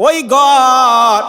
ওই ঘর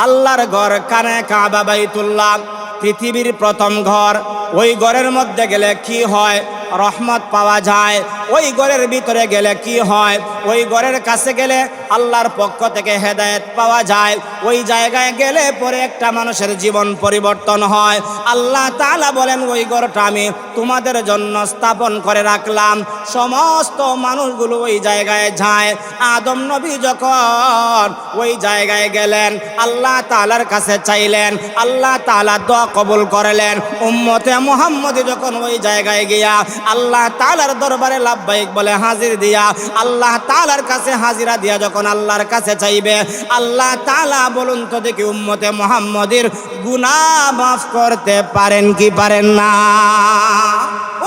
আল্লাহর ঘর, কানে কাবা বাইতুল্লাহ, পৃথিবীর প্রথম ঘর। ওই ঘরের মধ্যে গেলে কি হয়? রহমত পাওয়া যায়। ওই ঘরের ভিতরে গেলে কি হয়? ওই ঘরের কাছে গেলে আল্লাহর পক্ষ থেকে হেদায়েত পাওয়া যায়। ওই জায়গায় গেলে পরে একটা মানুষের জীবন পরিবর্তন হয়। আল্লাহ তাআলা বলেন, ওই ঘরটা আমি তোমাদের জন্য স্থাপন করে রাখলাম। সমস্ত মানুষগুলো ওই জায়গায় যায়। আদম নবী যখন ওই জায়গায় গেলেন, আল্লাহ তাআলার কাছে চাইলেন, আল্লাহ তাআলা দোয়া কবুল করলেন। উম্মতে মুহাম্মদী যখন ওই জায়গায় গিয়া আল্লাহ তাআলার দরবারে লাব্বাইক বলে হাজির দিয়া, আল্লাহ তাআলার কাছে হাজিরা দিয়া যখন আল্লাহর কাছে চাইবে, আল্লাহ তাআলা বলুন তো দেখি উম্মতে মুহাম্মদীর গুনাহ মাফ করতে পারেন কি পারেন না?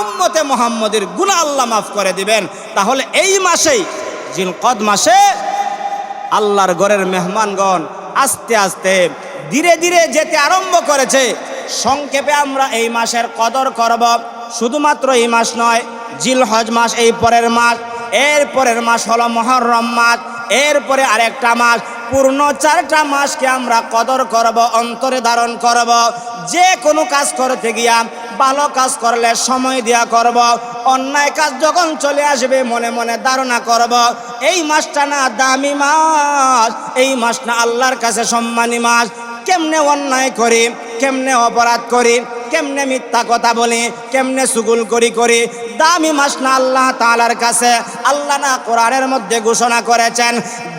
উম্মতে মুহাম্মদীর গুনাহ আল্লাহ মাফ করে দিবেন। তাহলে এই মাসেই, জিলকদ মাসে, আল্লাহর ঘরের মেহমানগণ আস্তে আস্তে ধীরে ধীরে যেতে আরম্ভ করেছে। সংক্ষেপে আমরা এই মাসের কদর করব। শুধুমাত্র এই মাস নয়, জিলহজ মাস এই পরের মাস, এর পরের মাস হলো মুহররম মাস, এরপরে আরেকটা মাস, পূর্ণ 4টা মাসকে আমরা কদর করব, অন্তরে ধারণ করব। যে কোনো কাজ করতে গিয়া ভালো কাজ করলে সময় দিয়া করব, অন্যায় কাজ যখন চলে আসবে মনে মনে ধারণা করব এই মাসটা না দামি মাস, এই মাস না আল্লাহর কাছে সম্মানী মাস। কেমনে অন্যায় করি, কেমনে অপরাধ করি, কেমনে মিথ্যা কথা বলি, কেমনে চুগল করি, দামি মাস না আল্লাহ তাআলার কাছে? আল্লাহ না কোরআনের মধ্যে ঘোষণা করেছেন,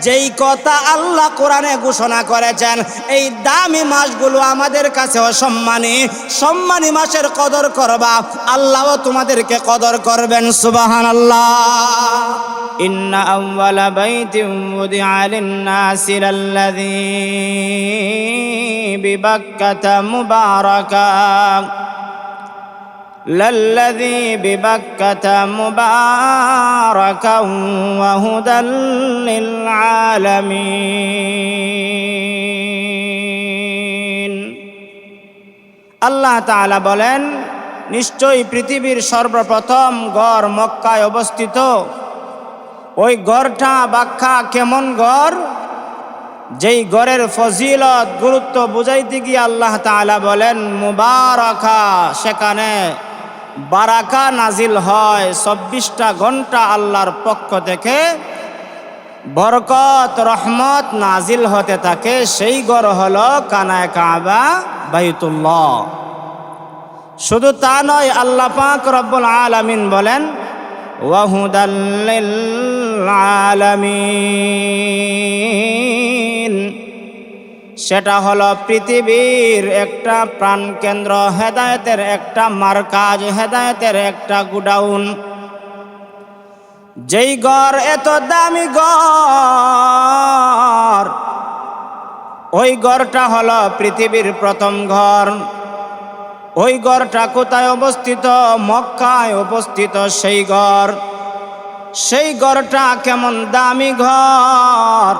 যেই কথা আল্লাহ কোরআনে ঘোষণা করেছেন, এই দামি মাসগুলো আমাদের কাছেও সম্মানী মাসের কদর করবা, আল্লাহও তোমাদেরকে কদর করবেন। সুবহানাল্লাহ। ইন্না আউওয়ালা বাইতিন উযিআ লিন-নাসি লাল্লাযী বিবাক্কাতা মুবারাকা للذي ببكة مباركا وهدى للعالمين। আল্লাহ তাআলা বলেন, নিশ্চয়ই পৃথিবীর সর্বপ্রথম ঘর মক্কায় অবস্থিত। ওই ঘরটা ব্যাখ্যা কেমন ঘর? যেই ঘরের ফজিলত গুরুত্ব বুঝাইতে গিয়ে আল্লাহ তাআলা বলেন মুবারাকা, সেখানে বারাকা নাজিল হয়। 24টা ঘন্টা আল্লাহর পক্ষ থেকে বরকত রহমত নাজিল হতে থাকে। সেই ঘর হলো কানায় কাবা বাইতুল্লাহ। শুধু তা নয়, আল্লাহ পাক রব্বুল আলামিন বলেন ওয়াহুদাল লিল আলামিন, সেটা হলো পৃথিবীর একটা প্রাণকেন্দ্র, হেদায়েতের একটা মার্কাজ, হেদায়েতের একটা গুডাউন। যেই ঘর এত দামি ঘর, ওই ঘরটা হলো পৃথিবীর প্রথম ঘর। ওই ঘরটা কোথায় অবস্থিত? মক্কায় অবস্থিত সেই ঘর। সেই ঘরটা কেমন দামি ঘর?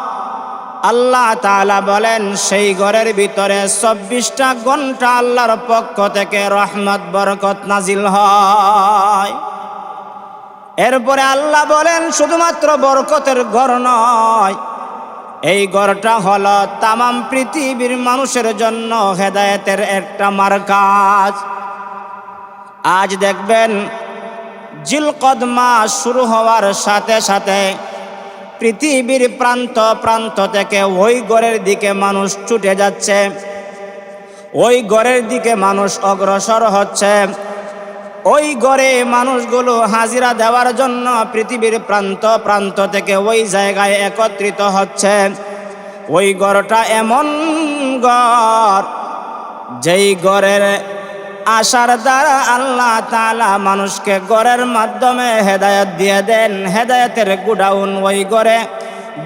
আল্লাহ তাআলা বলেন, সেই ঘরের ভিতরে 24টা ঘন্টা আল্লাহর পক্ষ থেকে রহমত বরকত নাজিল হয়। এরপরে আল্লাহ বলেন, শুধুমাত্র বরকতের ঘর নয়, এই ঘরটা হলো তামাম পৃথিবীর মানুষের জন্য হেদায়েতের একটা মার্কাজ। আজ দেখবেন জিলকদ মাস শুরু হওয়ার সাথে সাথে পৃথিবীর প্রান্ত প্রান্ত থেকে ওই ঘরের দিকে মানুষ ছুটে যাচ্ছে, ওই ঘরের দিকে মানুষ অগ্রসর হচ্ছে। ওই ঘরে মানুষগুলো হাজিরা দেওয়ার জন্য পৃথিবীর প্রান্ত প্রান্ত থেকে ওই জায়গায় একত্রিত হচ্ছে। ওই ঘরটা এমন ঘর, যেই ঘরের আসার দ্বারা আল্লাহ তাআলা মানুষকে ঘরের মাধ্যমে হেদায়েত দিয়ে দেন, হেদায়েতের গুডাউন ওই ঘরে।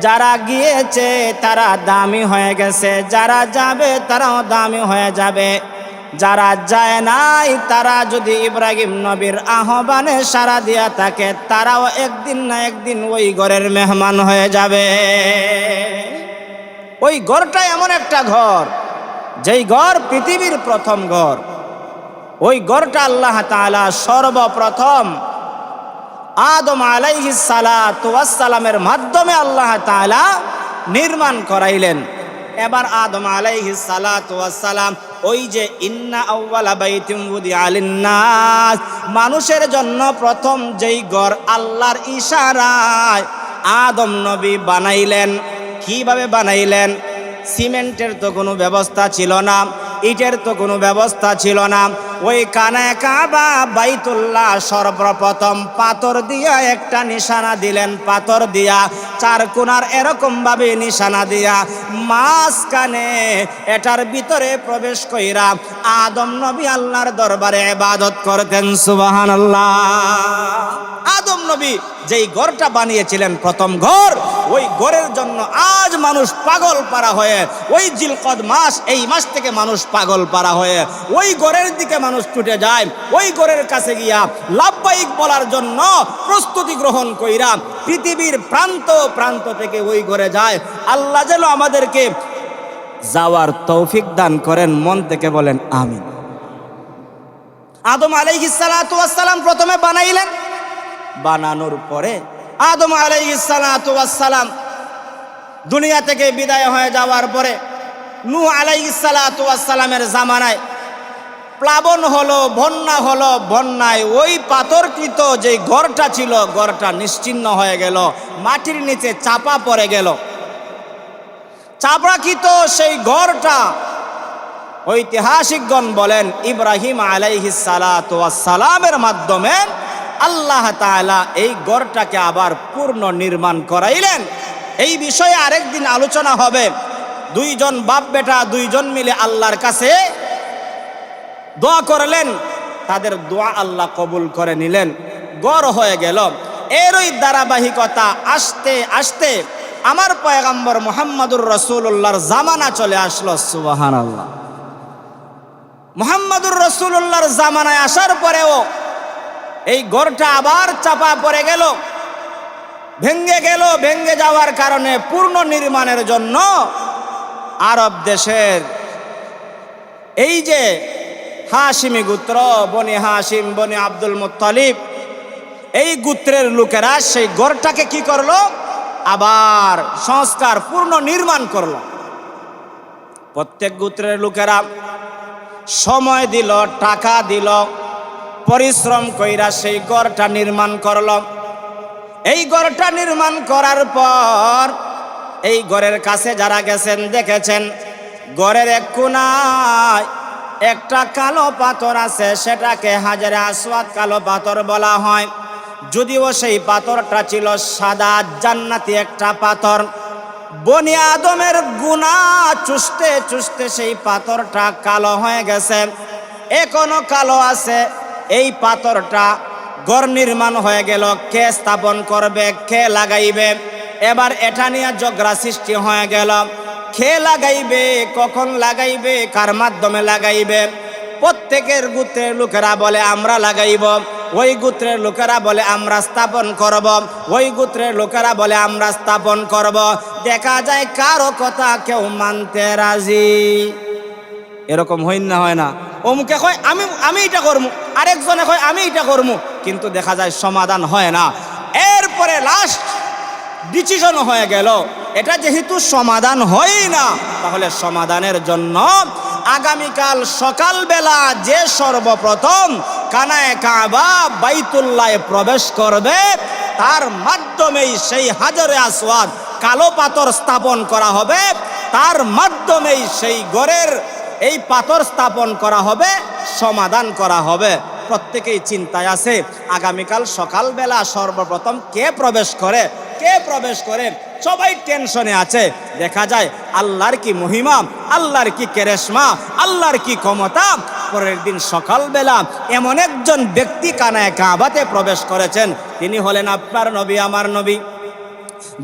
যারা গিয়েছে তারা দামি হয়ে গেছে, যারা যাবে তারাও দামি হয়ে যাবে। যারা যায় নাই, তারা যদি ইব্রাহিম নবীর আহ্বানে সাড়া দিয়া থাকে, তারাও একদিন না একদিন ওই ঘরের মেহমান হয়ে যাবে। ওই ঘরটা এমন একটা ঘর, যেই ঘর পৃথিবীর প্রথম ঘর। ওই ঘরটা আল্লাহ তাআলা সর্বপ্রথম আদম আলাইহিস সালাতু ওয়াস সালামের মাধ্যমে আল্লাহ তাআলা নির্মাণ করাইলেন। এবার আদম আলাইহিস সালাতু ওয়াস সালাম ওই যে ইন্না আউওয়ালা বাইতিন উযিআ লিন-নাস, মানুষের জন্য প্রথম যেই ঘর আল্লাহর ইশারায় আদম নবী বানাইলেন। কিভাবে বানাইলেন? সিমেন্টের তো কোনো ব্যবস্থা ছিল না, ইটের তো কোনো ব্যবস্থা ছিল না। ওই কানা কাবা বাইতুল্লাহ সর্বপ্রথম পাথর দিয়া একটা নিশানা দিলেন, পাথর দিয়া চার কোণার এরকম ভাবে নিশানা দিয়া মাঝখানে এটার ভিতরে প্রবেশ কইরা আদম নবী আল্লাহর দরবারে ইবাদত করতেন। সুবহানাল্লাহ। আদম নবী যেই ঘরটা বানিয়েছিলেন প্রথম ঘর, ওই ঘরের জন্য আজ মানুষ পাগল পারা হয়ে, ওই জিলকদ মাস, এই মাস থেকে মানুষ পাগল পারা হয়ে ওই ঘরের দিকে মানুষ ছুটে যায়। ওই ঘরের কাছে গিয়া লাব্বাইক বলার জন্য প্রস্তুতি গ্রহণ কইরা পৃথিবীর প্রান্ত প্রান্ত থেকে ওই ঘরে যায়। আল্লাহ যেন আমাদেরকে যাওয়ার তৌফিক দান করেন। মন থেকে বলেন আমিন। আদম আলাইহিস সালাতু ওয়াস সালাম প্রথমে বানাইলেন। বানানোর পরে আদম আলাইহিস সালাতু ওয়াস সালাম দুনিয়া থেকে বিদায় হয়ে যাওয়ার পরে নূহ আলাইহিস সালাতু ওয়াস সালামের জামানায় প্লাবন হলো, বন্যা হলো। বন্যায় ওই পাথরকৃত যে ঘরটা ছিল, ঘরটা নিশ্চিহ্ন হয়ে গেল, মাটির নিচে চাপা পড়ে গেল। চাপাকৃত সেই ঘরটা ঐতিহাসিকগণ বলেন ইব্রাহিম আলাইহিস সালাতু ওয়াস সালামের মাধ্যমে আল্লাহ তাআলা এই ঘরটাকে আবার পূর্ণ নির্মাণ করাইলেন। এই বিষয়ে আরেকদিন আলোচনা হবে। দুইজন বাপ বেটা দুইজন মিলে আল্লাহর কাছে দোয়া করলেন, তাদের দোয়া আল্লাহ কবুল করে নিলেন, ঘর হয়ে গেল। এরই ধারাবাহিকতা আস্তে আস্তে আমার পয়গম্বর মুহাম্মদুর রাসূলুল্লাহর জামানা চলে আসলো। সুবহানাল্লাহ। মুহাম্মদুর রাসূলুল্লাহর জামানায় আসার পরেও এই ঘরটা আবার চাপা পড়ে গেল, ভেঙ্গে গেল। ভেঙ্গে যাওয়ার কারণে পূর্ণ নির্মাণের জন্য আরব দেশের এই যে হাশিমি গোত্র, বনি হাশিম, বনি আব্দুল মুত্তালিব, এই গোত্রের লোকেরা সেই ঘরটাকে কি করলো? আবার সংস্কার পূর্ণ নির্মাণ করলো। প্রত্যেক গোত্রের লোকেরা সময় দিল, টাকা দিল, পরিশ্রম কইরা সেই ঘরটা নির্মাণ করল। এই ঘরটা নির্মাণ করার পর এই ঘরের কাছে যারা গেছেন দেখেছেন ঘরের এক কোণায় একটা কালো পাথর আছে, সেটাকে হাজারে আসওয়াদ কালো পাথর বলা হয়। যদিও সেই পাথরটা ছিল সাদা জান্নাতি একটা পাথর। বনি আদমের গুনাহ চুষতে চুষতে সেই পাথরটা কালো হয়ে গেছে, এখনো কালো আছে। এই পাথরটা ঘর নির্মাণ হয়ে গেল, কে স্থাপন করবে, কে লাগাইবে? এবার এটা নিয়ে ঝগড়া সৃষ্টি হয়ে গেল। কে লাগাইবে, কখন লাগাইবে, কার মাধ্যমে লাগাইবে? প্রত্যেকের গোত্রের লোকেরা বলে আমরা লাগাইব, ওই গোত্রের লোকেরা বলে আমরা স্থাপন করব, ওই গোত্রের লোকেরা বলে আমরা স্থাপন করব। দেখা যায় কারো কথা কেউ মানতে রাজি। এরকম হয় না? হয় না? অমুকে কয় আমি এটা করবো, আরেকজনে কয় আমি এটা করবো, কিন্তু দেখা যায় সমাধান হয় না। এরপরে লাস্ট ডিসিশন হয়ে গেল এটা যেহেতু সমাধান হয় না, তাহলে সমাধানের জন্য আগামীকাল সকালবেলা যে সর্বপ্রথম কানায়ে কাবা বাইতুল্লাহে প্রবেশ করবে, তার মাধ্যমেই সেই হাজারে আসওয়াদ কালো পাথর স্থাপন করা হবে, তার মাধ্যমেই সেই ঘরের এই পাথর স্থাপন করা হবে, সমাধান করা হবে। প্রত্যেকেই চিন্তায় আছে আগামীকাল সকালবেলা সর্বপ্রথম কে প্রবেশ করে, কে প্রবেশ করে, সবাই টেনশনে আছে। দেখা যায় আল্লাহর কি মহিমা, আল্লাহর কি কেরেশমা, আল্লাহর কি ক্ষমতা। পরের দিন সকালবেলা এমন একজন ব্যক্তি কানায়ে কাবাতে প্রবেশ করেছেন, তিনি হলেন আপনার নবী, আমার নবী।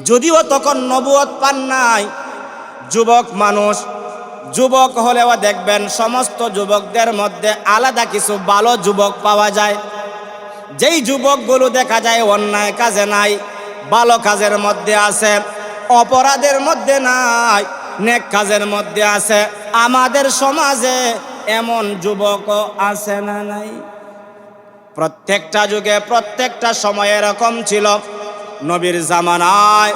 যদিও তখন নবুয়ত পান নাই, যুবক মানুষ। যুবক হলেও দেখবেন সমস্ত যুবকদের মধ্যে আলাদা কিছু ভালো যুবক পাওয়া যায়। যেই যুবকগুলো দেখা যায় অন্যায় কাজে নাই, ভালো কাজের মধ্যে আছে, অপরাধের মধ্যে নাই, নেক কাজের মধ্যে আছে। আমাদের সমাজে এমন যুবকও আছে না নাই? প্রত্যেকটা যুগে প্রত্যেকটা সময় এরকম ছিল। নবীর জামানায়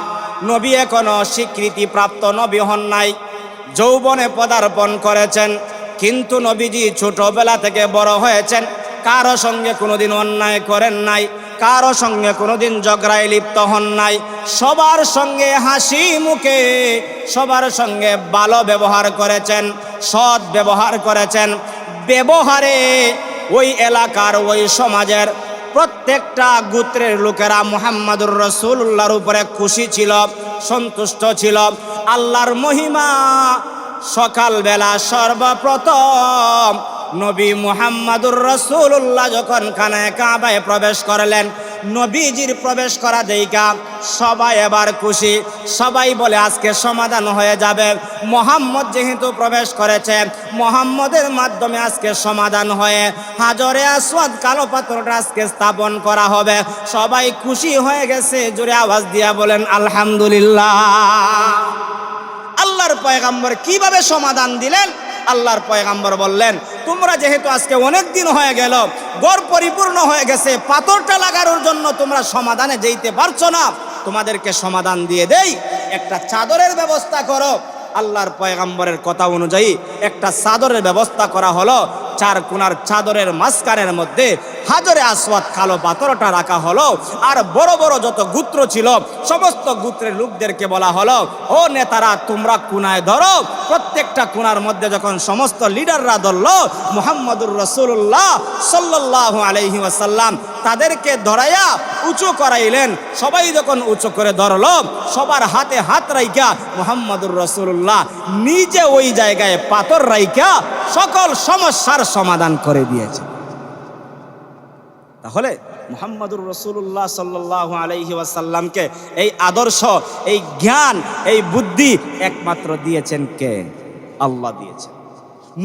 নবী এখনো স্বীকৃতিপ্রাপ্ত নবী হন নাই, যৌবনে পদার্পণ করেছেন, কিন্তু নবীজি ছোটবেলা থেকে বড় হয়েছেন, কারো সঙ্গে কোনোদিন অন্যায় করেন নাই, কারো সঙ্গে কোনোদিন ঝগড়ায় লিপ্ত হন নাই, সবার সঙ্গে হাসি মুখে সবার সঙ্গে ভালো ব্যবহার করেছেন, সৎ ব্যবহার করেছেন। ব্যবহারে ওই এলাকার ওই সমাজের প্রত্যেকটা গোত্রের লোকেরা মুহাম্মাদুর রাসূলুল্লাহর উপরে খুশি ছিল, সন্তুষ্ট ছিল। আল্লাহর মহিমা, সকালবেলা সর্বপ্রথম নবী মুহাম্মাদুর রাসূলুল্লাহ যখন খানায়ে কাবায় প্রবেশ করলেন, নবীজির প্রবেশ করা দেইখা সবাই এবার খুশি, সবাই বলে আজকে সমাধান হয়ে যাবে। মুহাম্মদ যেহেতু প্রবেশ করেছে, মুহাম্মদের মাধ্যমে আজকে সমাধান হয়ে হাজরে আসওয়াদ কালো পাথরটা আজকে স্থাপন করা হবে। সবাই খুশি হয়ে গেছে, জোরে আওয়াজ দিয়া বলেন আলহামদুলিল্লাহ। আল্লাহর পয়গম্বর কিভাবে সমাধান দিলেন? আল্লাহর পয়গম্বর বললেন, তোমরা যেহেতু আজকে অনেক দিন হয়ে গেল, ঘর পরিপূর্ণ হয়ে গেছে, পাথরটা লাগানোর জন্য তোমরা সমাধানে যেতে পারছো না, তোমাদেরকে সমাধান দিয়ে দেই, একটা চাদরের ব্যবস্থা করো। আল্লাহর পয়গম্বরের কথা অনুযায়ী একটা চাদরের ব্যবস্থা করা হলো। চার কোণার চাদরের মাঝখানের মধ্যে হাজরে আসওয়াদ কালো পাথরটা রাখা হলো। আর বড় বড় যত গোত্র ছিল সমস্ত গোত্রের লোকদেরকে বলা হলো, ও নেতারা তোমরা কোণায় ধরো। প্রত্যেকটা কোণার মধ্যে যখন সমস্ত লিডাররা ধরলো, মুহাম্মাদুর রাসূলুল্লাহ সাল্লাল্লাহু আলাইহি ওয়াসাল্লাম তাদেরকে ধরাইয়া উঁচু করাইলেন। সবাই যখন উঁচু করে ধরলো, সবার হাতে হাত রাইখা মুহাম্মাদুর রাসূলুল্লাহ নিজে ওই জায়গায় পাথর রাইখা সকল সমস্যার সমাধান করে দিয়েছে। তাহলে মুহাম্মাদুর রাসূলুল্লাহ সাল্লাল্লাহু আলাইহি ওয়াসাল্লামকে এই আদর্শ, এই জ্ঞান, এই বুদ্ধি একমাত্র দিয়েছেন কে? আল্লাহ দিয়েছেন।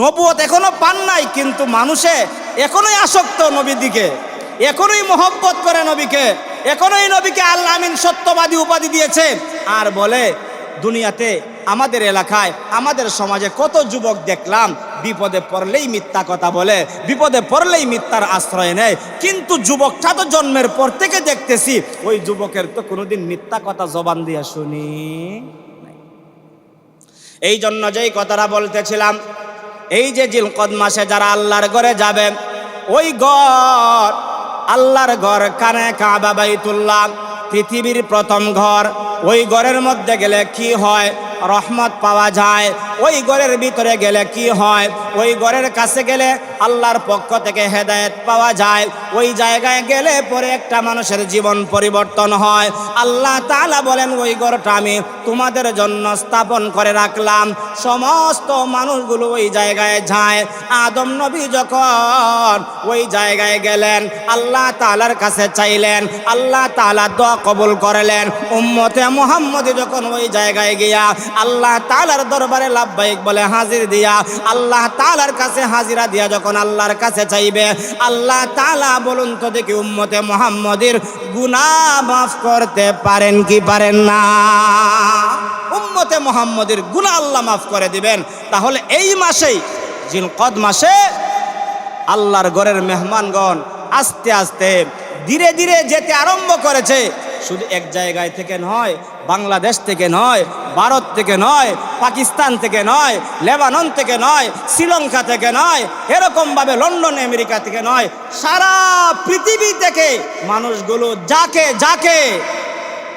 নবুয়ত এখনো পান নাই, কিন্তু মানুষে এখনোই আসক্ত নবীর দিকে, এখনোই মহব্বত করে নবীকে, এখনোই নবীকে আল আমিন সত্যবাদী উপাধি দিয়েছে। আর বলে দুনিয়াতে আমাদের এলাকায়, আমাদের সমাজে কত যুবক দেখলাম বিপদে পড়লেই মিথ্যা কথা বলে, বিপদে পড়লেই মিথ্যার আশ্রয় নেয়। কিন্তু যুবকটা তো জন্মের পর থেকে দেখতেছি ওই যুবকের তো কোনোদিন মিথ্যা কথা জবান দিয়া শুনি। এই জন্য যেই কথাটা বলতেছিলাম, এই যে জিলকদ মাসে যারা আল্লাহর ঘরে যাবে, ওই ঘর আল্লাহর ঘর খানায়ে কাবা বাইতুল্লাহ, পৃথিবীর প্রথম ঘর। ওই ঘরের মধ্যে গেলে কি হয়? রহমত পাওয়া যায়। ওই ঘরের ভিতরে গেলে কি হয়? ওই ঘরের কাছে গেলে আল্লাহর পক্ষ থেকে হেদায়েত পাওয়া যায়। ওই জায়গায় গেলে পরে একটা মানুষের জীবন পরিবর্তন হয়। আল্লাহ তাআলা বলেন, ওই ঘরটা আমি তোমাদের জন্য স্থাপন করে রাখলাম। সমস্ত মানুষগুলো ওই জায়গায় যায়। আদম নবী যখন ওই জায়গায় গেলেন, আল্লাহ তাআলার কাছে চাইলেন, আল্লাহ তাআলা দোয়া কবুল করলেন। উম্মতে মুহাম্মদী যখন ওই জায়গায় গিয়া আল্লাহ তাআলার দরবারে লাব্বাইক বলে হাজির দিয়া, আল্লাহ তাআলার কাছে হাজিরা দিয়া যখন আল্লাহর কাছে চাইবে, আল্লাহ তাআলা বলুন তো দেখি উম্মতে মুহাম্মদীর গুনাহ মাফ করতে পারেন কি পারেন না? উম্মতে মুহাম্মদীর গুনাহ আল্লাহ মাফ করে দিবেন। তাহলে এই মাসেই, জিলকদ মাসে আল্লাহর ঘরের মেহমানগণ আস্তে আস্তে ধীরে ধীরে যেতে আরম্ভ করেছে। শুধু এক জায়গায় থেকে নয়, বাংলাদেশ থেকে নয়, ভারত থেকে নয়, পাকিস্তান থেকে নয়, লেবানন থেকে নয়, শ্রীলঙ্কা থেকে নয়, এরকমভাবে লন্ডন আমেরিকা থেকে নয়, সারা পৃথিবী থেকে মানুষগুলো যাকে যাকে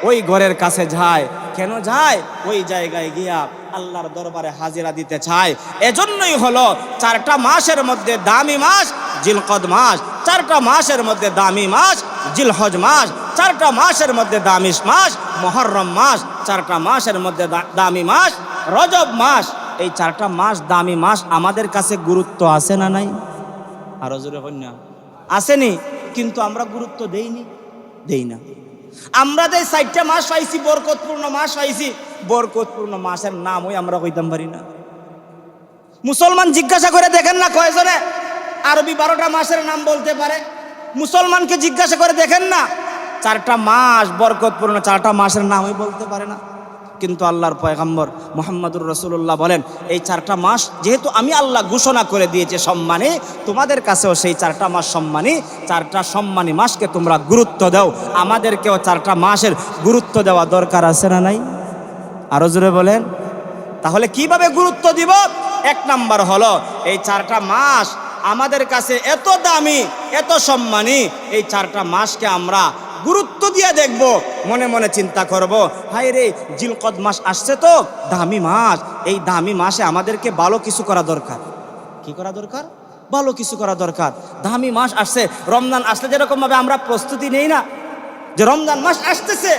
ওই ঘরের কাছে যায়। কেন যায়? ওই জায়গায় গিয়া আল্লাহর দরবারে হাজিরা দিতে চায়। এজন্যই হলো 4টা মাসের মধ্যে দামি মাস জিলকদ মাস, 4টা মাসের মধ্যে দামি মাস জিলহজ মাস, 4টা মাসের মধ্যে দামি মাস মুহররম মাস, 4টা মাসের মধ্যে দামি মাস রজব মাস। এই 4টা মাস দামি মাস আমাদের কাছে গুরুত্ব আছে না নাই? আরো জোরে কন্যা আসেনি, কিন্তু আমরা গুরুত্ব দেই না। আমরা যে 4টা মাস পাইছি, বরকতপূর্ণ মাস পাইছি, বরকতপূর্ণ মাসের নাম ওই আমরা কইতাম পারি না। মুসলমান জিজ্ঞাসা করে দেখেন না কয়জনে আরবি 12টা মাসের নাম বলতে পারে? মুসলমানকে জিজ্ঞাসা করে দেখেন না 4টা মাস বরকতপূর্ণ 4টা মাসের নামই বলতে পারে না। কিন্তু আল্লাহর পয়গম্বর মুহাম্মদুর রাসূলুল্লাহ বলেন, এই 4টা মাস যেহেতু আমি আল্লাহ ঘোষণা করে দিয়েছি সম্মানী, তোমাদের কাছেও সেই 4টা মাস সম্মানী। 4টা সম্মানী মাসকে তোমরা গুরুত্ব দাও। আমাদেরকেও 4টা মাসের গুরুত্ব দেওয়া দরকার আছে না নাই? আরো জোরে বলেন। তাহলে কিভাবে গুরুত্ব দিব? 1 নাম্বার হলো এই 4টা মাস আমাদের কাছে এত দামি, এত সম্মানী। এই 4টা মাসকে আমরা গুরুত্ব দিয়ে দেখব, মনে মনে চিন্তা করব, হাই রে জিলকদ মাস আসছে তো, দামি মাস। এই দামি মাসে আমাদেরকে ভালো কিছু করা দরকার। কি করা দরকার? ভালো কিছু করা দরকার। দামি মাস আসছে। রমজান আসলে যেরকম ভাবে আমরা প্রস্তুতি নেই না, যে রমজান মাস আসতেছে,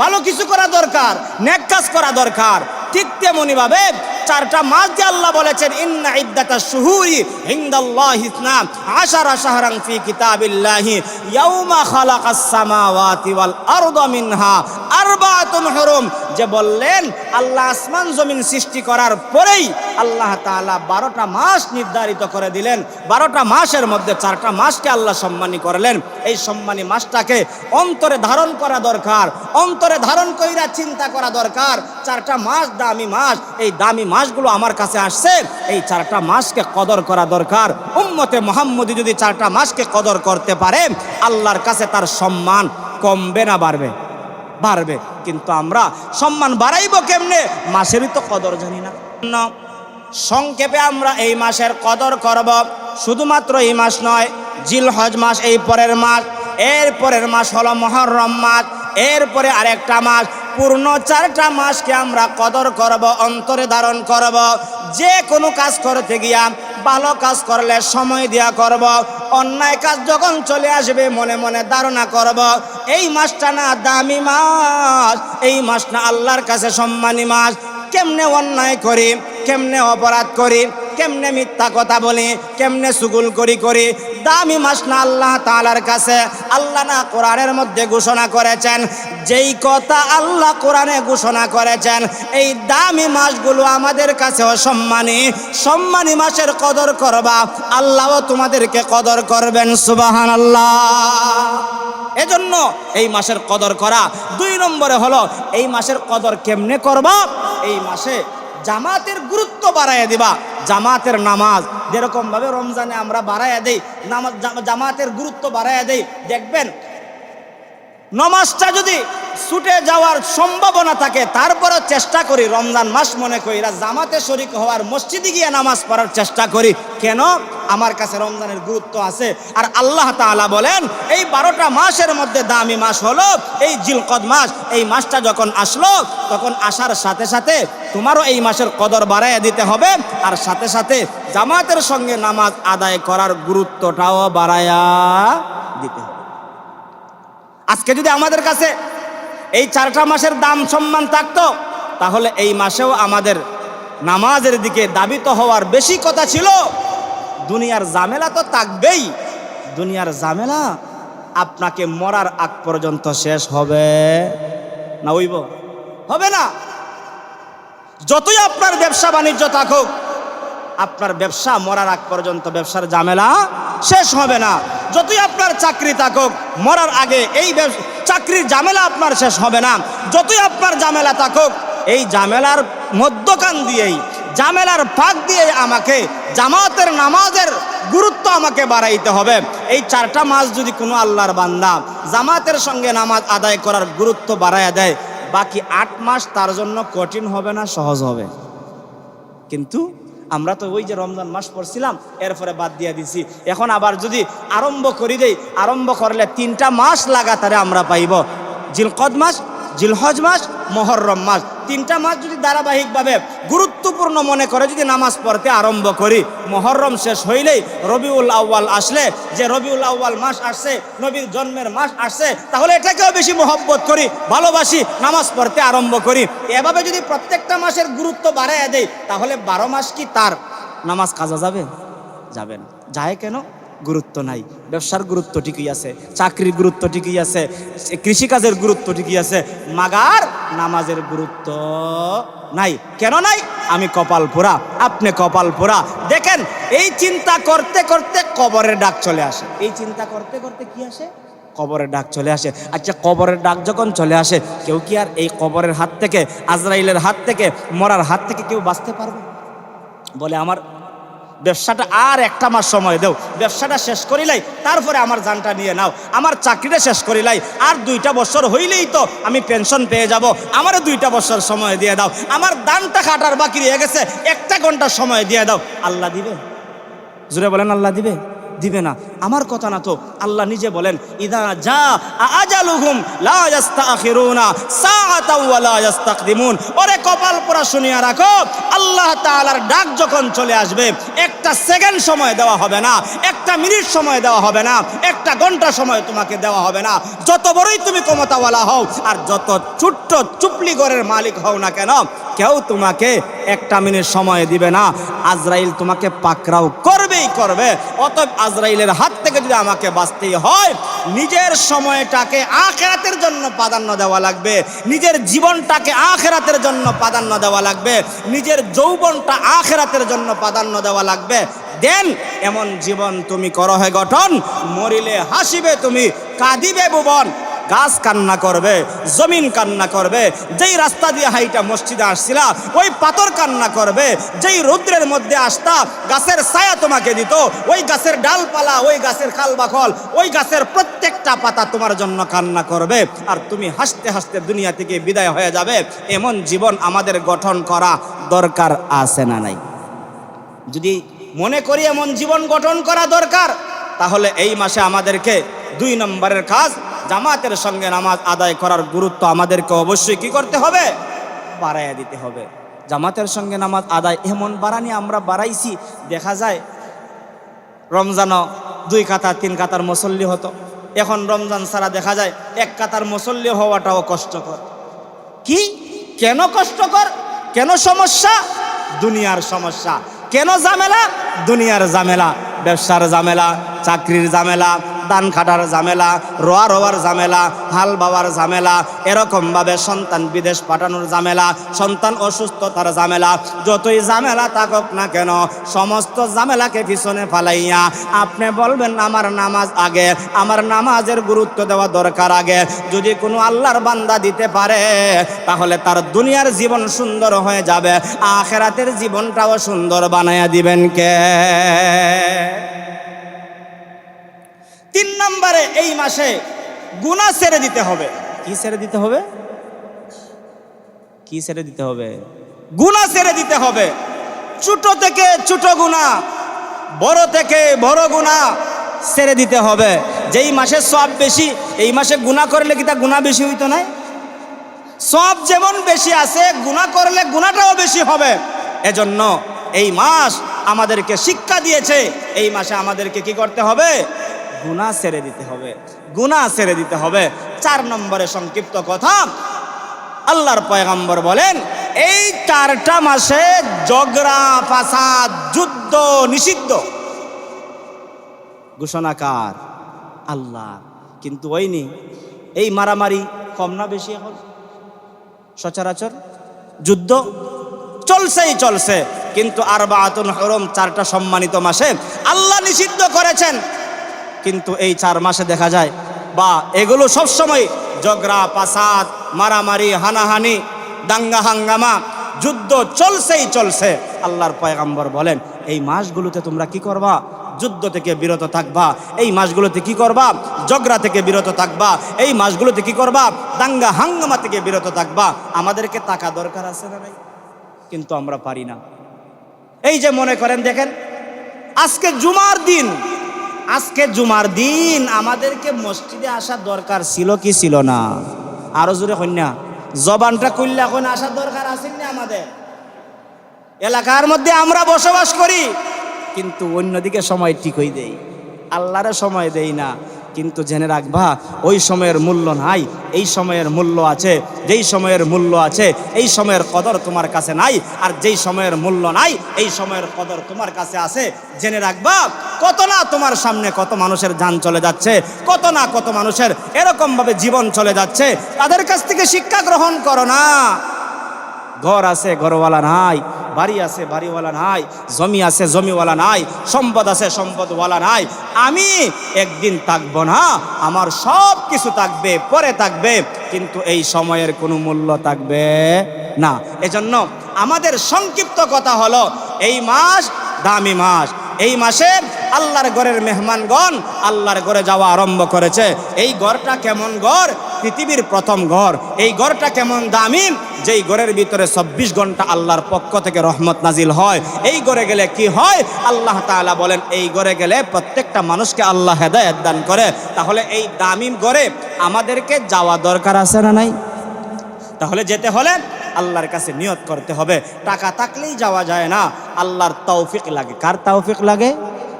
ভালো কিছু করা দরকার, নেক কাজ করা দরকার, ঠিক তেমনি ভাবে 4টা মাস যে আল্লাহ বলেছেন, ইন্না ইদ্দাতাশ শুহুরি ইনদাল্লাহি 12 শাহরান ফি কিতাবিল্লাহি ইয়াউমা খালাকাস সামাওয়াতি ওয়াল আরদা মিনহা আরবাতুন হুরুম, যে বললেন আল্লাহ আসমান জমিন সৃষ্টি করার পরেই আল্লাহ তাআলা 12টা মাস নির্ধারিত করে দিলেন। 12টা মাসের মধ্যে 4টা মাসকে আল্লাহ সম্মানী করলেন। এই সম্মানী মাসটাকে অন্তরে ধারণ করা দরকার, অন্তরে ধারণ কইরা চিন্তা করা দরকার। 4টা মাস দামি মাস, এই দামি মাসগুলো আমার কাছে আসছে, এই 4টা মাসকে কদর করা দরকার। উম্মতে মুহাম্মদী যদি 4টা মাসকে কদর করতে পারে, আল্লাহর কাছে তার সম্মান কমবে না বাড়বে? বাড়বে। কিন্তু আমরা সম্মান বাড়াইব কেমনে? মাসেরই তো কদর জানি না। সংক্ষেপে আমরা এই মাসের কদর করব। শুধুমাত্র এই মাস নয়, জিলহজ মাস এই পরের মাস, এর পরের মাস হলো মুহররম মাস, এরপরে আরেকটা মাস। পূর্ণ 4টা মাসকে আমরা কদর করব, অন্তরে ধারণ করব। যে কোনো কাজ করতে গিয়া ভালো কাজ করলে সময় দিয়া করব, অন্যায় কাজ যখন চলে আসবে মনে মনে ধারণা করব, এই মাসটা না দামি মাস, এই মাস না আল্লাহর কাছে সম্মানী মাস। কেমনে অন্যায় করি, কেমনে অপরাধ করি, কেমনে মিথ্যা কথা বলি, কেমনে সুগুল করি, দামি মাস না আল্লাহ তাআলার কাছে? আল্লাহ না কোরআনের মধ্যে ঘোষণা করেছেন, যেই কথা আল্লাহ কোরআনে ঘোষণা করেছেন, এই দামি মাসগুলো আমাদের কাছেও সম্মানী। সম্মানী মাসের কদর করবা, আল্লাহও তোমাদেরকে কদর করবেন। সুবহানাল্লাহ। এজন্য এই মাসের কদর করা। 2 নম্বরে হলো এই মাসের কদর কেমনে করবা? এই মাসে জামাতের গুরুত্ব বাড়াইয়া দিবা। জামাতের নামাজ যেরকম ভাবে রমজানে আমরা বাড়াইয়া দেই, নামাজ জামাতের গুরুত্ব বাড়াইয়া দেই। দেখবেন নামাজটা যদি ছুটে যাওয়ার সম্ভাবনা থাকে, তারপরও চেষ্টা করি রমজান মাস মনে করি জামাতে শরীক হওয়ার, মসজিদে গিয়ে নামাজ পড়ার চেষ্টা করি। কেন? আমার কাছে রমজানের গুরুত্ব আছে। আর আল্লাহ তাআলা বলেন, এই 12টা মাসের মধ্যে দামি মাস হলো এই জিলকদ মাস। এই মাসটা যখন আসলো, তখন আসার সাথে সাথে তোমারও এই মাসের কদর বাড়াইয়া দিতে হবে, আর সাথে সাথে জামাতের সঙ্গে নামাজ আদায় করার গুরুত্বটাও বাড়াইয়া দিতে হবে। আজকে যদি আমাদের কাছে এই 4টা মাসের দাম সম্মান থাকতো, তাহলে এই মাসেও আমাদের নামাজের দিকে দাবিত হওয়ার বেশি কথা ছিল। দুনিয়ার ঝামেলা তো থাকবেই। দুনিয়ার ঝামেলা আপনাকে মরার আগ পর্যন্ত শেষ হবে না? হইব? হবে না। যতই আপনার ব্যবসা বাণিজ্য থাকুক, আপনার ব্যবসা মরার আগ পর্যন্ত ব্যবসার ঝামেলা শেষ হবে না। যতই আপনার চাকরি থাকুক, মরার আগে এই চাকরির ঝামেলা আপনার শেষ হবে না। যতই আপনার ঝামেলা থাকুক, এই ঝামেলার মধ্যখান দিয়েই, ঝামেলার ফাঁক দিয়ে আমাকে জামাতের নামাজের গুরুত্ব আমাকে বাড়াইতে হবে। এই 4টা মাস যদি কোনো আল্লাহর বান্দা জামাতের সঙ্গে নামাজ আদায় করার গুরুত্ব বাড়াইয়া দেয়, বাকি 8 মাস তার জন্য কঠিন হবে না, সহজ হবে। কিন্তু আমরা তো ওই যে রমজান মাস পড়ছিলাম, এরপরে বাদ দিয়ে দিছি। এখন আবার যদি আরম্ভ করি দেই, আরম্ভ করলে 3টা মাস লাগাতারে আমরা পাইব। জিলকদ মাস, জিলহজ মাস, মুহররম মাস, 3টা মাস যদি ধারাবাহিকভাবে গুরুত্বপূর্ণ মনে করে যদি নামাজ পড়তে আরম্ভ করি, মুহররম শেষ হইলেই রবিউল আউয়াল আসলে, যে রবিউল আউয়াল মাস আসছে, নবীর জন্মের মাস আসছে, তাহলে এটাকেও বেশি মহব্বত করি, ভালোবাসি, নামাজ পড়তে আরম্ভ করি। এভাবে যদি প্রত্যেকটা মাসের গুরুত্ব বাড়াইয়া দেয়, তাহলে 12 মাস কি তার নামাজ কাজা যাবে? যাবে না। যায় কেন? গুরুত্ব নাই। ব্যবসার গুরুত্ব ঠিকই আছে, চাকরির গুরুত্ব ঠিকই আছে, কৃষিকাজের গুরুত্ব ঠিকই আছে, মাগার নামাজের গুরুত্ব নাই। কেন নাই? আমি কপাল পোড়া, আপনি কপাল পোড়া। দেখেন, এই চিন্তা করতে করতে কবরের ডাক চলে আসে। এই চিন্তা করতে করতে কি আসে? কবরের ডাক চলে আসে। আচ্ছা, কবরের ডাক যখন চলে আসে, কেউ কি আর এই কবরের হাত থেকে, আজরাইলের হাত থেকে, মরার হাত থেকে কেউ বাঁচতে পারবে? বলে আমার ব্যবসাটা আর একটা মাস সময় দাও, ব্যবসাটা শেষ করিলাই তারপরে আমার জানটা নিয়ে নাও, আমার চাকরিটা শেষ করিলাই, আর 2টা বছর হইলেই তো আমি পেনশন পেয়ে যাব, আমারও 2টা বছর সময় দিয়ে দাও, আমার দানটা কাটার বাকি রয়ে গেছে, 1 ঘন্টা সময় দিয়ে দাও। আল্লাহ দিবে? জোরে বলেন, আল্লাহ দিবে? দিবে না। আমার কথা না তো, আল্লাহ নিজে বলেন, ইদা জা আজালুহুম লা ইস্তাখিরুনা সাআতাও ওয়া লা ইস্তাকদিমুন। ওরে কপাল পোড়া শুনিয়া রাখো, আল্লাহ তাআলার ডাক যখন চলে আসবে, 1টা সেকেন্ড সময় দেওয়া হবে না, 1টা মিনিট সময় দেওয়া হবে না, 1টা ঘন্টা সময় তোমাকে দেওয়া হবে না। যত বড়ই তুমি ক্ষমতাওয়ালা হও আর যত ছোট্ট চুপলি ঘরের মালিক হও না কেন, কেউ তোমাকে 1টা মিনিট সময় দিবে না। আজরাইল তোমাকে পাকড়াও করবেই করবে। অতএব আজরাইলের হাত থেকে যদি আমাকে বাঁচতেই হয়, নিজের সময়টাকে আখিরাতের জন্য প্রাধান্য দেওয়া লাগবে, নিজের জীবনটাকে আখিরাতের জন্য প্রাধান্য দেওয়া লাগবে, নিজের যৌবনটা আখিরাতের জন্য প্রাধান্য দেওয়া লাগবে। দেন এমন জীবন তুমি করো হে গঠন, মরিলে হাসিবে তুমি, কাঁদিবে ভুবন। গাছ কান্না করবে, জমিন কান্না করবে, যেই রাস্তা দিয়ে হাইটা মসজিদে আসছিলা ওই পাথর কান্না করবে, যেই রৌদ্রের মধ্যে আসতা গাছের ছায়া তোমাকে দিত, ওই গাছের ডালপালা, ওই গাছের খালবাখল, ওই গাছের প্রত্যেকটা পাতা তোমার জন্য কান্না করবে, আর তুমি হাসতে হাসতে দুনিয়া থেকে বিদায় হয়ে যাবে। এমন জীবন আমাদের গঠন করা দরকার আছে না নাই? যদি মনে করি এমন জীবন গঠন করা দরকার, তাহলে এই মাসে আমাদেরকে 2 নম্বরের কাজ, জামাতের সঙ্গে নামাজ আদায় করার গুরুত্ব আমাদেরকে অবশ্যই কি করতে হবে? বাড়াইয়া দিতে হবে। জামাতের সঙ্গে নামাজ আদায় এমন বাড়ানি আমরা বাড়াইছি, দেখা যায় রমজানও 2 কাতার 3 কাতার মুসল্লি হতো, এখন রমজান ছাড়া দেখা যায় 1 কাতার মুসল্লি হওয়াটাও কষ্টকর। কি কেন কষ্টকর? কেন সমস্যা? দুনিয়ার সমস্যা। কেন ঝামেলা? দুনিয়ার ঝামেলা, ব্যবসার ঝামেলা, চাকরির ঝামেলা, দান খাটার ঝামেলা, রোয়ার ঝামেলা, হাল বাবার ঝামেলা, এরকমভাবে সন্তান বিদেশ পাঠানোর ঝামেলা, সন্তান অসুস্থতার ঝামেলা। যতই ঝামেলা থাকুক না কেন, সমস্ত ঝামেলাকে পিছনে ফালাইয়া আপনি বলবেন আমার নামাজ আগে, আমার নামাজের গুরুত্ব দেওয়া দরকার আগে। যদি কোনো আল্লাহর বান্দা দিতে পারে, তাহলে তার দুনিয়ার জীবন সুন্দর হয়ে যাবে, আখিরাতের জীবনটাও সুন্দর বানায়া দিবেন কে? 3 নম্বরে এই মাসে গুনাহ ছেড়ে দিতে হবে। কি ছেড়ে দিতে হবে? কি ছেড়ে দিতে হবে? গুনাহ ছেড়ে দিতে হবে। ছোট থেকে ছোট গুনাহ, বড় থেকে বড় গুনাহ ছেড়ে দিতে হবে। যেই মাসে সওয়াব বেশি, এই মাসে গুনাহ করলে কি তা গুনাহ বেশি হইতো না? সওয়াব যেমন বেশি আছে, গুনাহ করলে গুনাহটাও বেশি হবে। এজন্য এই মাস আমাদেরকে শিক্ষা দিয়েছে, এই মাসে আমাদেরকে কি করতে হবে? গুনাহ ছেড়ে দিতে হবে, গুনাহ ছেড়ে দিতে হবে। 4 নম্বরে সংক্ষিপ্ত কথা, আল্লাহর পয়গম্বর বলেন এই 4টা মাসে ঝগড়া ফাসাদ যুদ্ধ নিষিদ্ধ। ঘোষণাকার আল্লাহ। কিন্তু ওইনি এই মারামারি কম না বেশি? এখন সচরাচর যুদ্ধ চলছেই চলছে, কিন্তু আরবাআতুন হুরুম 4টা সম্মানিত মাসে আল্লাহ নিষিদ্ধ করেছেন। কিন্তু এই 4 মাসে দেখা যায় বা এগুলো সবসময় ঝগড়া ফাসাদ, মারামারি, হানাহানি, দাঙ্গা হাঙ্গামা, যুদ্ধ চলছেই চলছে। আল্লাহর পয়গম্বর বলেন এই মাসগুলোতে তোমরা কি করবা? যুদ্ধ থেকে বিরত থাকবা। এই মাসগুলোতে কি করবা? ঝগড়া থেকে বিরত থাকবা। এই মাসগুলোতে কি করবা? দাঙ্গা হাঙ্গামা থেকে বিরত থাকবা। আমাদেরকে টাকা দরকার আছে না ভাই? কিন্তু আমরা পারি না। এই যে মনে করেন, দেখেন আজকে জুমার দিন, আজকে জুমার দিন আমাদেরকে মসজিদে আসার দরকার ছিল কি ছিল না? আরো জোরে কন্যা জবানটা কইলে এখন আসার দরকার আছে না? আমাদের এলাকার মধ্যে আমরা বসবাস করি, কিন্তু অন্যদিকে সময় ঠিকই দেই, আল্লাহরে সময় দেই না। কিন্তু জেনে রাখবা ওই সময়ের মূল্য নাই, এই সময়ের মূল্য আছে। যেই সময়ের মূল্য আছে এই সময়ের কদর তোমার কাছে নাই, আর যেই সময়ের মূল্য নাই এই সময়ের কদর তোমার কাছে আছে। জেনে রাখবা কত না তোমার সামনে কত মানুষের জান চলে যাচ্ছে, কত না কত মানুষের এরকমভাবে জীবন চলে যাচ্ছে। তাদের কাছ থেকে শিক্ষা গ্রহণ করো না। ঘর আছে ঘরওয়ালা নাই, বাড়ি আছে বাড়িওয়ালা নাই, জমি আছে জমিওয়ালা নাই, সম্পদ আছে সম্পদওয়ালা নাই। আমি একদিন থাকবো না, আমার সব কিছু থাকবে, পরে থাকবে, কিন্তু এই সময়ের কোনো মূল্য থাকবে না। এজন্য আমাদের সংক্ষিপ্ত কথা হলো, এই মাস দামি মাস। এই মাসে আল্লাহর ঘরের মেহমানগণ আল্লাহর ঘরে যাওয়া আরম্ভ করেছে। এই ঘরটা কেমন ঘর? পৃথিবীর প্রথম ঘর। এই ঘরটা কেমন দামি? যেই ঘরের ভিতরে 24 ঘন্টা আল্লাহর পক্ষ থেকে রহমত নাজিল হয়। এই ঘরে গেলে কি হয়? আল্লাহ তাআলা বলেন, এই ঘরে গেলে প্রত্যেকটা মানুষকে আল্লাহ হেদায়েত দান করে। তাহলে এই দামি ঘরে আমাদেরকে যাওয়া দরকার আছে না নাই? তাহলে যেতে হলে আল্লাহর কাছে নিয়ত করতে হবে। টাকা থাকলেই যাওয়া যায় না, আল্লাহর তৌফিক লাগে। কার তৌফিক লাগে?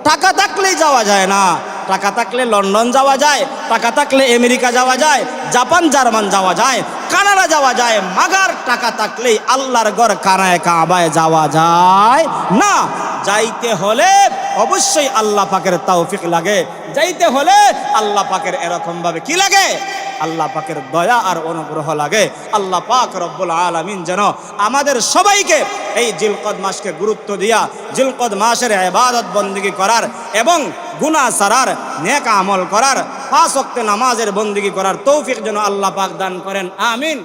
টাকা থাকলেই যাওয়া যায় না। টাকা থাকলে লন্ডন যাওয়া যায়, টাকা থাকলে আমেরিকা যাওয়া যায়, জাপান জার্মান যাওয়া যায়, কানাডা যাওয়া যায়, মাগার টাকা থাকলেই আল্লাহর ঘর কানায় কাবায় যাওয়া যায় না। যাইতে হলে অবশ্যই আল্লাহ পাকের তৌফিক লাগে। যাইতে হলে আল্লাহ পাকের এরকম ভাবে কি লাগে? আল্লাহ পাকের দয়া আর অনুগ্রহ লাগে। আল্লাহ পাক রব্বুল আলামিন যেন আমাদের সবাইকে এই জিলকদ মাসকে গুরুত্ব দিয়া জিলকদ মাসের ইবাদত বন্দেগী করার এবং গুনাহ ছাড়ার, নেক আমল করার, 5 ওয়াক্ত নামাজের বন্দেগী করার তৌফিক যেন আল্লাহ পাক দান করেন। আমিন।